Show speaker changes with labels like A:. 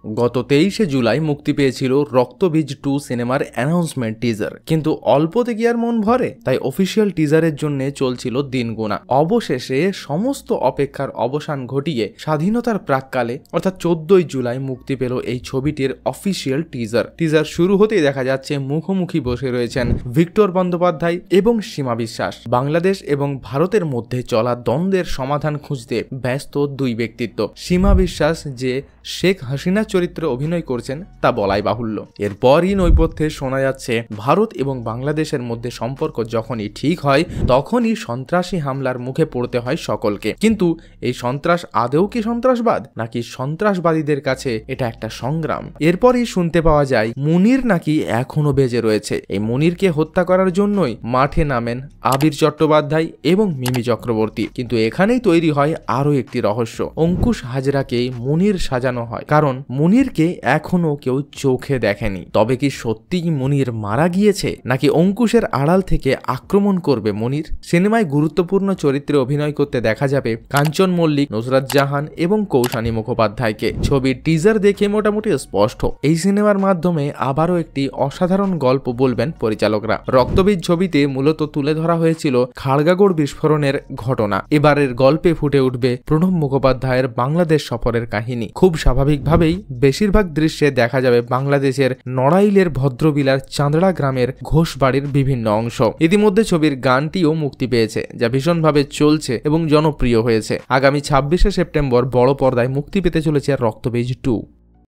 A: গত 23শে জুলাই মুক্তি পেয়েছিল রক্তবীজ 2 সিনেমার অ্যানাউন্সমেন্ট টিজার, কিন্তু অল্পতে কি আর মন ভরে? তাই অফিসিয়াল টিজারের জন্য চলছিল দিন গোনা। অবশেষে সমস্ত অপেক্ষার অবসান ঘটিয়ে স্বাধীনতার প্রাককালে অর্থাৎ 14ই জুলাই মুক্তি পেল এই ছবিটির অফিসিয়াল টিজার শুরু হতেই দেখা যাচ্ছে মুখোমুখি বসে রয়েছেন ভিক্টর বন্দ্যোপাধ্যায় এবং সীমা বিশ্বাস। বাংলাদেশ এবং ভারতের মধ্যে চলা দ্বন্দ্বের সমাধান খুঁজতে ব্যস্ত দুই ব্যক্তিত্ব। সীমা বিশ্বাস যে শেখ হাসিনা চরিত্রে অভিনয় করছেন তা বলাই বাহুল্য। এরপরই নৈপথ্যে শোনা যাচ্ছে ভারত এবং বাংলাদেশের মধ্যে সম্পর্ক যখনই ঠিক হয় তখনই সন্ত্রাসী হামলার মুখে পড়তে হয় সকলকে। কিন্তু এই সন্ত্রাস আদৌ কি সন্ত্রাসবাদ, নাকি সন্ত্রাসবাদীদের কাছে এটা একটা সংগ্রাম? এরপরই শুনতে পাওয়া যায় মুনির নাকি এখনো বেঁচে রয়েছে। এই মুনিরকে হত্যা করার জন্যই মাঠে নামেন আবির চট্টোপাধ্যায় এবং মিমি চক্রবর্তী। কিন্তু এখানেই তৈরি হয় আরো একটি রহস্য। অঙ্কুশ হাজরাকে মুনির সাজানো হয় কারণ মুনিরকে এখনো কেউ চোখে দেখেনি। তবে কি সত্যিই মুনির মারা গিয়েছে, নাকি অঙ্কুশের আড়াল থেকে আক্রমণ করবে মুনির? সিনেমায় গুরুত্বপূর্ণ চরিত্রে অভিনয় করতে দেখা যাবে কাঞ্চন মল্লিক, নুসরাত জাহান এবং কৌশানী মুখোপাধ্যায়কে। ছবির টিজার দেখে মোটামুটি স্পষ্ট এই সিনেমার মাধ্যমে আবারও একটি অসাধারণ গল্প বলবেন পরিচালকরা। রক্তবীজ ছবিতে মূলত তুলে ধরা হয়েছিল খাড়গাগড় বিস্ফোরণের ঘটনা। এবারের গল্পে ফুটে উঠবে প্রণব মুখোপাধ্যায়ের বাংলাদেশ সফরের কাহিনী। খুব স্বাভাবিকভাবেই বেশিরভাগ দৃশ্যে দেখা যাবে বাংলাদেশের নড়াইলের ভদ্রবিলার চাঁদড়া গ্রামের ঘোষবাড়ির বিভিন্ন অংশ। ইতিমধ্যে ছবির গানটিও মুক্তি পেয়েছে, যা ভীষণভাবে চলছে এবং জনপ্রিয় হয়েছে। আগামী 26শে সেপ্টেম্বর বড় পর্দায় মুক্তি পেতে চলেছে রক্তবীজ 2।